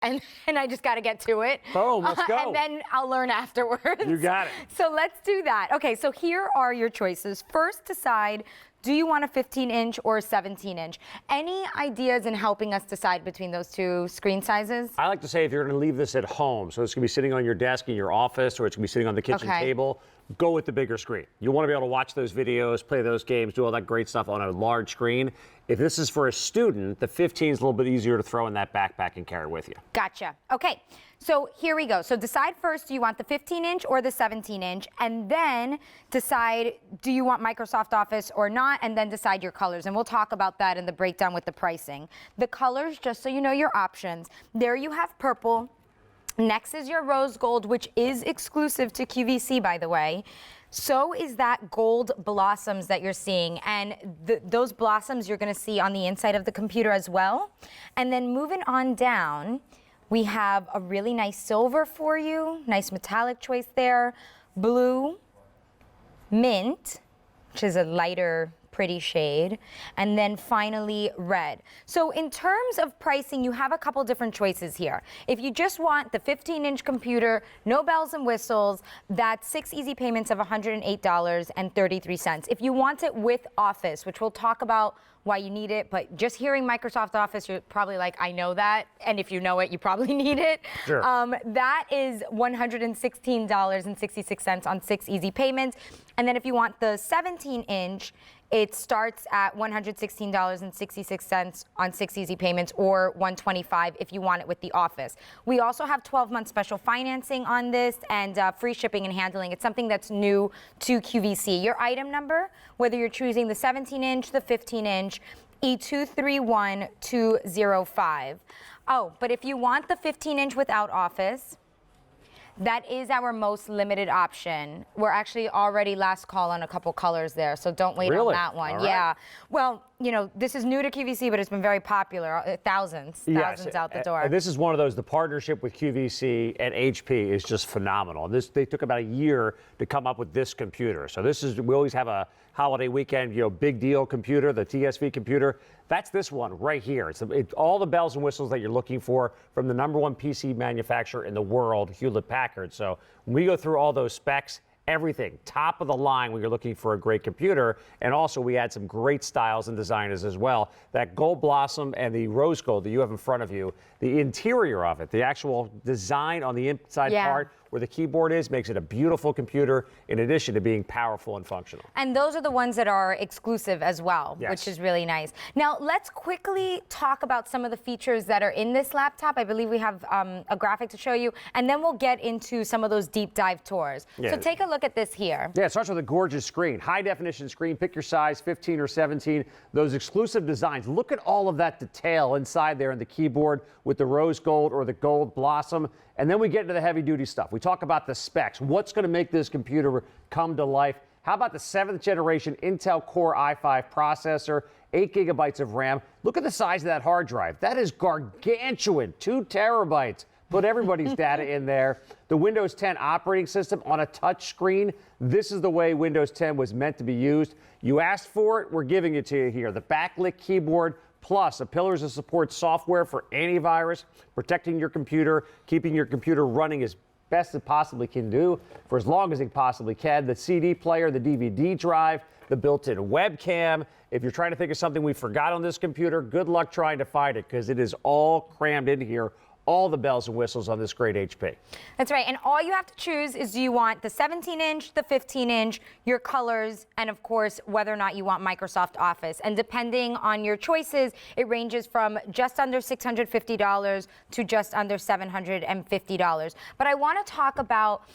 and I just got to get to it. Boom, let's go. And then I'll learn afterwards. You got it. So let's do that. Okay, so here are your choices. First, decide, do you want a 15-inch or a 17-inch? Any ideas in helping us decide between those two screen sizes? I like to say if you're going to leave this at home, so it's going to be sitting on your desk in your office, or it's going to be sitting on the kitchen table, go with the bigger screen. You want to be able to watch those videos, play those games, do all that great stuff on a large screen. If this is for a student, the 15 is a little bit easier to throw in that backpack and carry with you. Gotcha. Okay, so here we go. So decide first, do you want the 15-inch or the 17-inch? And then decide, do you want Microsoft Office or not? And then decide your colors. And we'll talk about that in the breakdown with the pricing. The colors, just so you know your options, there you have purple. Next is your rose gold, which is exclusive to QVC, by the way. So is that gold blossoms that you're seeing, and those blossoms you're going to see on the inside of the computer as well. And then moving on down, we have a really nice silver for you, nice metallic choice there, blue, mint, which is a lighter pretty shade, and then finally red. So in terms of pricing, you have a couple different choices here. If you just want the 15-inch computer, no bells and whistles, that's 6 easy payments of $108.33. If you want it with Office, which we'll talk about why you need it, but just hearing Microsoft Office, you're probably like, I know that, and if you know it, you probably need it. Sure. That is $116.66 on 6 easy payments. And then if you want the 17-inch, it starts at $116.66 on 6 easy payments, or $125 if you want it with the Office. We also have 12-month special financing on this and free shipping and handling. It's something that's new to QVC. Your item number, whether you're choosing the 17-inch, the 15-inch, E231205. Oh, but if you want the 15-inch without Office, that is our most limited option. We're actually already last call on a couple colors there, so don't wait on that one. All yeah. right. Well, you know, this is new to QVC, but it's been very popular. Thousands out the door. And this is one of those, the partnership with QVC and HP is just phenomenal. They took about a year to come up with this computer. So we always have a holiday weekend, big deal computer, the TSV computer. That's this one right here. It's all the bells and whistles that you're looking for from the #1 PC manufacturer in the world, Hewlett-Packard. So when we go through all those specs, everything top of the line when you're looking for a great computer. And also we add some great styles and designers as well. That gold blossom and the rose gold that you have in front of you, the interior of it, the actual design on the inside part where the keyboard is, makes it a beautiful computer in addition to being powerful and functional. And those are the ones that are exclusive as well, which is really nice. Now let's quickly talk about some of the features that are in this laptop. I believe we have a graphic to show you, and then we'll get into some of those deep dive tours. So take a look at this here. Yeah, it starts with a gorgeous screen, high definition screen, pick your size, 15 or 17, those exclusive designs. Look at all of that detail inside there in the keyboard with the rose gold or the gold blossom. And then we get into the heavy duty stuff. We talk about the specs. What's going to make this computer come to life? How about the 7th generation Intel Core i5 processor, 8 gigabytes of RAM? Look at the size of that hard drive. That is gargantuan, 2 terabytes. Put everybody's data in there. The Windows 10 operating system on a touch screen. This is the way Windows 10 was meant to be used. You asked for it, we're giving it to you here. The Backlit Keyboard Plus, a pillars of support software for antivirus, protecting your computer, keeping your computer running as best it possibly can do for as long as it possibly can. The CD player, the DVD drive, the built-in webcam. If you're trying to think of something we forgot on this computer, good luck trying to find it, because it is all crammed in here. All the bells and whistles on this great HP. That's right, and all you have to choose is, do you want the 17-inch, the 15-inch, your colors, and of course, whether or not you want Microsoft Office. And depending on your choices, it ranges from just under $650 to just under $750. But I want to talk about,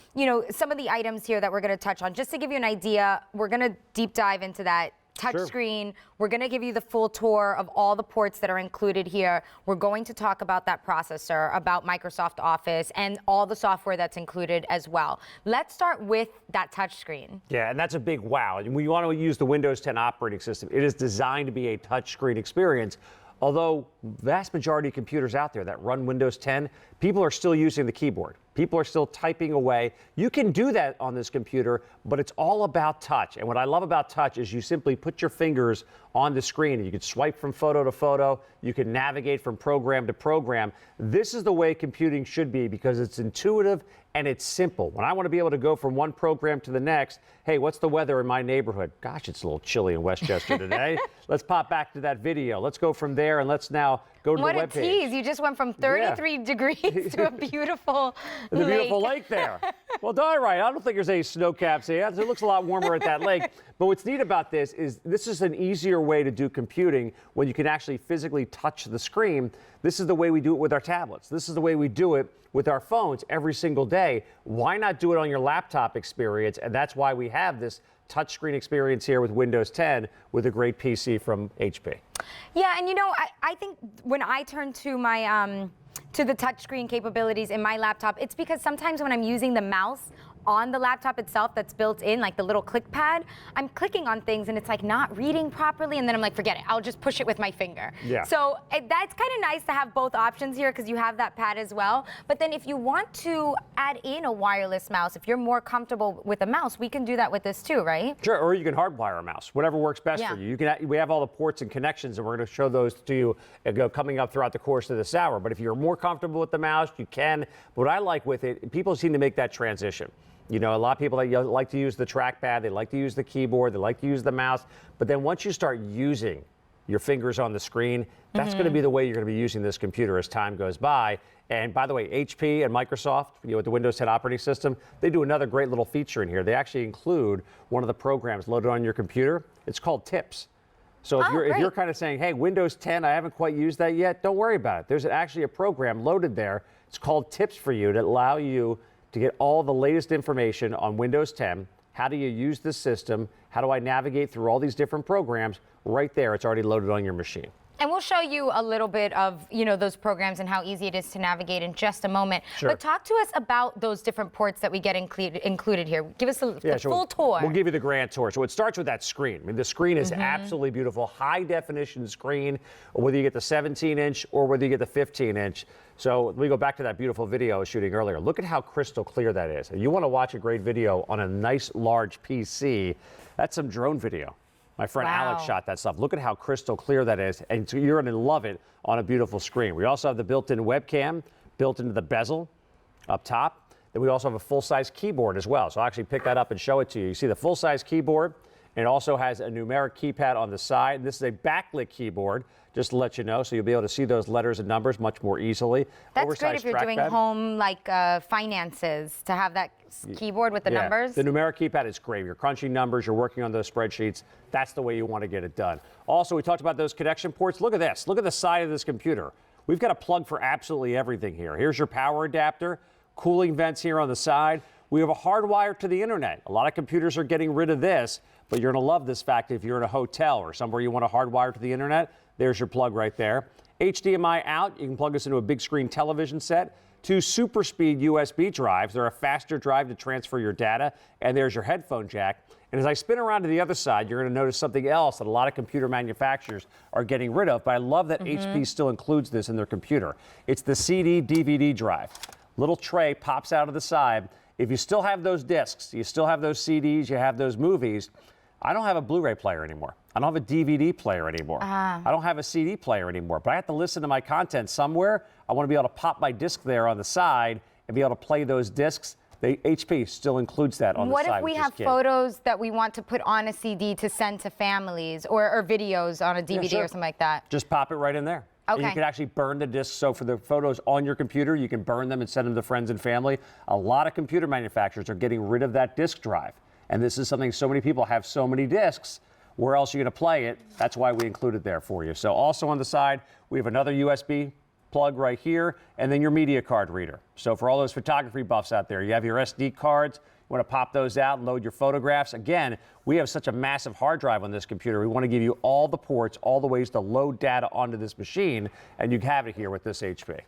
some of the items here that we're going to touch on. Just to give you an idea, we're going to deep dive into that touchscreen. We're going to give you the full tour of all the ports that are included here. We're going to talk about that processor, about Microsoft Office, and all the software that's included as well. Let's start with that touchscreen. Yeah, and that's a big wow. And we want to use the Windows 10 operating system. It is designed to be a touchscreen experience. Although vast majority of computers out there that run Windows 10, people are still using the keyboard. People are still typing away. You can do that on this computer, but it's all about touch. And what I love about touch is you simply put your fingers on the screen. You can swipe from photo to photo. You can navigate from program to program. This is the way computing should be because it's intuitive and it's simple. When I want to be able to go from one program to the next, hey, what's the weather in my neighborhood? Gosh, it's a little chilly in Westchester today. Let's pop back to that video. Let's go from there and let's now go to the webpage. What a tease. You just went from 33 degrees to a beautiful the beautiful lake there. Well, darn right. I don't think there's any snow caps here. It looks a lot warmer at that lake. But what's neat about this is an easier way to do computing when you can actually physically touch the screen. This is the way we do it with our tablets. This is the way we do it with our phones every single day. Why not do it on your laptop experience? And that's why we have this touchscreen experience here with Windows 10 with a great PC from HP. Yeah, and you know, I think when I turn to my to the touchscreen capabilities in my laptop, it's because sometimes when I'm using the mouse on the laptop itself that's built in, like the little click pad, I'm clicking on things and it's like not reading properly, and then I'm like, forget it, I'll just push it with my finger. Yeah. So that's kind of nice to have both options here because you have that pad as well. But then if you want to add in a wireless mouse, if you're more comfortable with a mouse, we can do that with this too, right? Sure, or you can hardwire a mouse, whatever works best for you. We have all the ports and connections, and we're going to show those to you coming up throughout the course of this hour. But if you're more comfortable with the mouse, you can. But what I like with it, people seem to make that transition. You know, a lot of people that like to use the trackpad, they like to use the keyboard, they like to use the mouse. But then once you start using your fingers on the screen, that's going to be the way you're going to be using this computer as time goes by. And by the way, HP and Microsoft, with the Windows 10 operating system, they do another great little feature in here. They actually include one of the programs loaded on your computer. It's called Tips. So if you're kind of saying, hey, Windows 10, I haven't quite used that yet, don't worry about it. There's actually a program loaded there. It's called Tips for you to allow you to get all the latest information on Windows 10. How do you use the system? How do I navigate through all these different programs? Right there, it's already loaded on your machine. And we'll show you a little bit of, those programs and how easy it is to navigate in just a moment. Sure. But talk to us about those different ports that we get included here. Give us the full tour. We'll give you the grand tour. So it starts with that screen. I mean, the screen is absolutely beautiful. High definition screen, whether you get the 17-inch or whether you get the 15-inch. So let me go back to that beautiful video I was shooting earlier. Look at how crystal clear that is. You want to watch a great video on a nice large PC. That's some drone video. My friend Alex shot that stuff. Look at how crystal clear that is. And so you're going to love it on a beautiful screen. We also have the built-in webcam built into the bezel up top. Then we also have a full-size keyboard as well. So I'll actually pick that up and show it to you. You see the full-size keyboard. And it also has a numeric keypad on the side. This is a backlit keyboard, just to let you know, so you'll be able to see those letters and numbers much more easily. That's great if you're doing home, finances, to have that keyboard with the numbers. The numeric keypad is great. You're crunching numbers, you're working on those spreadsheets. That's the way you want to get it done. Also, we talked about those connection ports. Look at this. Look at the side of this computer. We've got a plug for absolutely everything here. Here's your power adapter, cooling vents here on the side. We have a hardwire to the internet. A lot of computers are getting rid of this, but you're going to love this fact if you're in a hotel or somewhere you want a hardwire to the internet. There's your plug right there. HDMI out. You can plug this into a big screen television set. 2 super speed USB drives. They're a faster drive to transfer your data. And there's your headphone jack. And as I spin around to the other side, you're going to notice something else that a lot of computer manufacturers are getting rid of. But I love that HP still includes this in their computer. It's the CD DVD drive. Little tray pops out of the side. If you still have those discs, you still have those CDs, you have those movies. I don't have a Blu-ray player anymore. I don't have a DVD player anymore. I don't have a CD player anymore. But I have to listen to my content somewhere. I want to be able to pop my disc there on the side and be able to play those discs. The HP still includes that on the side. What if we have photos that we want to put on a CD to send to families or videos on a DVD or something like that? Just pop it right in there. Okay. And you can actually burn the discs. So for the photos on your computer, you can burn them and send them to friends and family. A lot of computer manufacturers are getting rid of that disk drive. And this is something so many people have so many discs. Where else are you going to play it? That's why we included there for you. So also on the side, we have another USB plug right here, and then your media card reader. So for all those photography buffs out there, you have your SD cards. You want to pop those out and load your photographs. Again, we have such a massive hard drive on this computer. We want to give you all the ports, all the ways to load data onto this machine, and you have it here with this HP.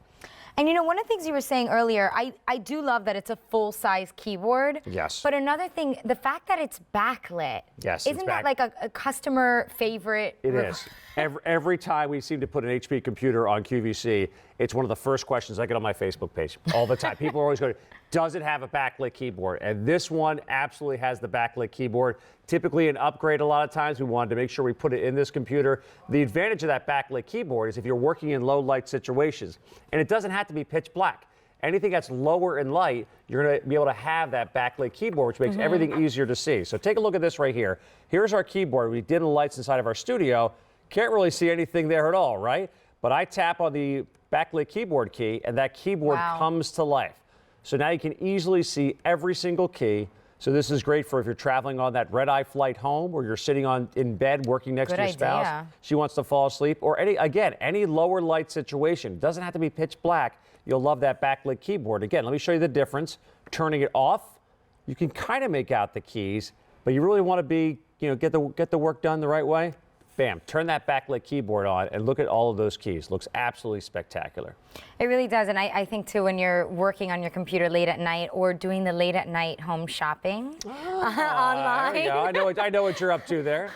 And one of the things you were saying earlier, I do love that it's a full-size keyboard. Yes. But another thing, the fact that it's backlit. Yes, Isn't that like a customer favorite? It is. Every time we seem to put an HP computer on QVC, It's one of the first questions I get on my Facebook page all the time. People are always going, does it have a backlit keyboard? And this one absolutely has the backlit keyboard. Typically an upgrade a lot of times. We wanted to make sure we put it in this computer. The advantage of that backlit keyboard is if you're working in low light situations, and it doesn't have to be pitch black. Anything that's lower in light, you're going to be able to have that backlit keyboard, which makes everything easier to see. So take a look at this right here. Here's our keyboard. We did the lights inside of our studio. Can't really see anything there at all, right? But I tap on the backlit keyboard key, and that keyboard comes to life. So now you can easily see every single key. So this is great for if you're traveling on that red-eye flight home, or you're sitting in bed working next to your spouse. She wants to fall asleep, or any lower light situation. It doesn't have to be pitch black. You'll love that backlit keyboard. Again, let me show you the difference. Turning it off, you can kind of make out the keys, but you really want to be, get the work done the right way. Bam, turn that backlit keyboard on and look at all of those keys. Looks absolutely spectacular. It really does, and I think too, when you're working on your computer late at night or doing the late at night home shopping online. There you go. I know what you're up to there.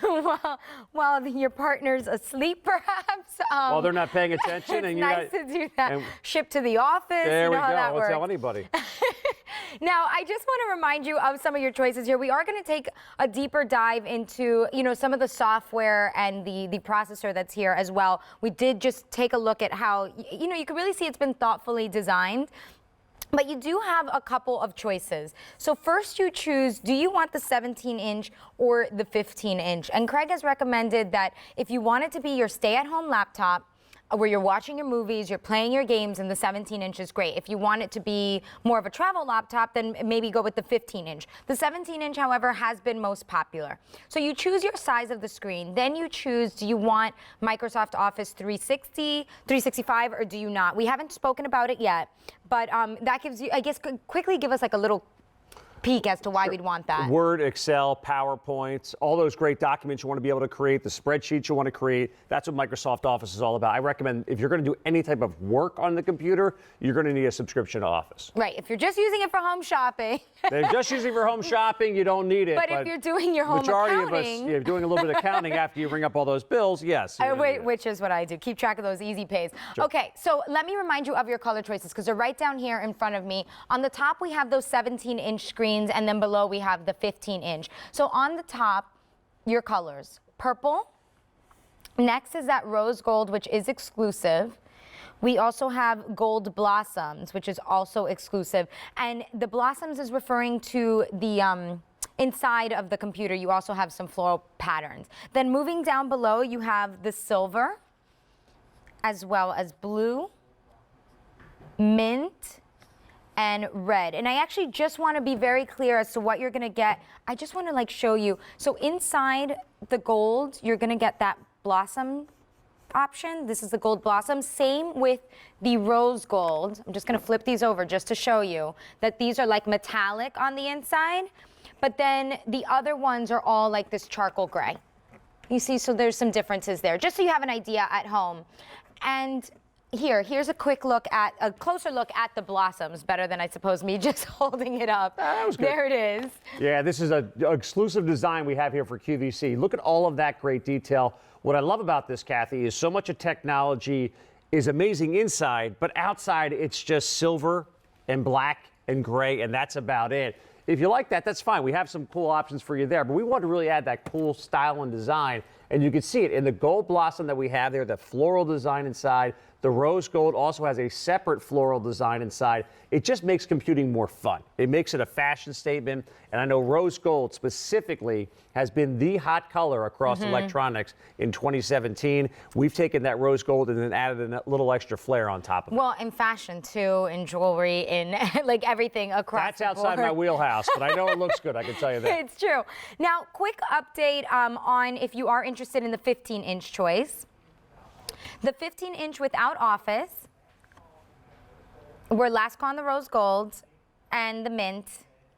While your partner's asleep, perhaps. While they're not paying attention, and it's nice to do that. Ship to the office. There we go. I won't tell anybody. Now, I just want to remind you of some of your choices here. We are going to take a deeper dive into, some of the software and the processor that's here as well. We did just take a look at how, you can really see it's been thoughtfully designed. But you do have a couple of choices. So first you choose, do you want the 17-inch or the 15-inch? And Craig has recommended that if you want it to be your stay-at-home laptop, where you're watching your movies, you're playing your games, and the 17-inch is great. If you want it to be more of a travel laptop, then maybe go with the 15-inch. The 17-inch, however, has been most popular. So you choose your size of the screen. Then you choose, do you want Microsoft Office 360, 365, or do you not? We haven't spoken about it yet, but that gives you, I guess, quickly give us like a little peek as to why we'd want that. Word, Excel, PowerPoints, all those great documents you want to be able to create, the spreadsheets you want to create. That's what Microsoft Office is all about. I recommend if you're going to do any type of work on the computer, you're going to need a subscription to Office. Right. If you're just using it for home shopping. They're just using it for home shopping, you don't need it. But if you're doing your home majority accounting. of us, you're doing a little bit of accounting after you bring up all those bills, yes. Which is what I do. Keep track of those easy pays. Sure. Okay, so let me remind you of your color choices because they're right down here in front of me. On the top, we have those 17-inch screens, and then below we have the 15-inch. So on the top, your colors. Purple. Next is that rose gold, which is exclusive. We also have gold blossoms, which is also exclusive. And the blossoms is referring to the inside of the computer. You also have some floral patterns. Then moving down below, you have the silver, as well as blue, mint, and red. And I actually just want to be very clear as to what you're going to get. I just want to show you. So inside the gold, you're going to get that blossom option. This is the gold blossom. Same with the rose gold. I'm just going to flip these over just to show you that these are like metallic on the inside, but then the other ones are all like this charcoal gray. You see, so there's some differences there, just so you have an idea at home. And here's a closer look at the blossoms, better than I suppose me just holding it up. That was good. There it is. Yeah, this is an exclusive design we have here for QVC. Look at all of that great detail. What I love about this, Kathy, is so much of technology is amazing inside, but outside it's just silver and black and gray, and that's about it. If you like that, that's fine. We have some cool options for you there, but we want to really add that cool style and design, and you can see it in the gold blossom that we have there, the floral design inside. The rose gold also has a separate floral design inside. It just makes computing more fun. It makes it a fashion statement, and I know rose gold specifically has been the hot color across electronics in 2017. We've taken that rose gold and then added a little extra flair on top of it. Well, in fashion too, in jewelry, in like everything across That's the outside board. my wheelhouse, but I know it looks good, I can tell you that. It's true. Now, quick update on if you are interested in the 15-inch choice. The 15-inch without Office, we're last on the rose gold and the mint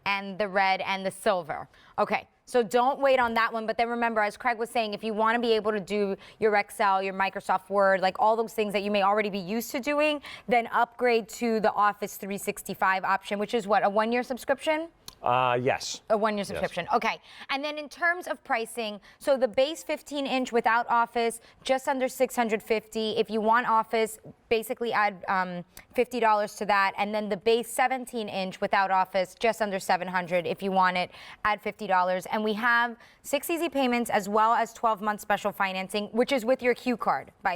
and the red and the silver. Okay, so don't wait on that one, but then remember, as Craig was saying, if you want to be able to do your Excel, your Microsoft Word, like all those things that you may already be used to doing, then upgrade to the Office 365 option, which is what, a 1-year subscription? Yes. A one-year subscription. Okay. And then in terms of pricing, so the base 15-inch without Office, just under $650. If you want Office, basically add $50 to that. And then the base 17-inch without Office, just under $700. If you want it, add $50. And we have 6 easy payments as well as 12-month special financing, which is with your Q card, by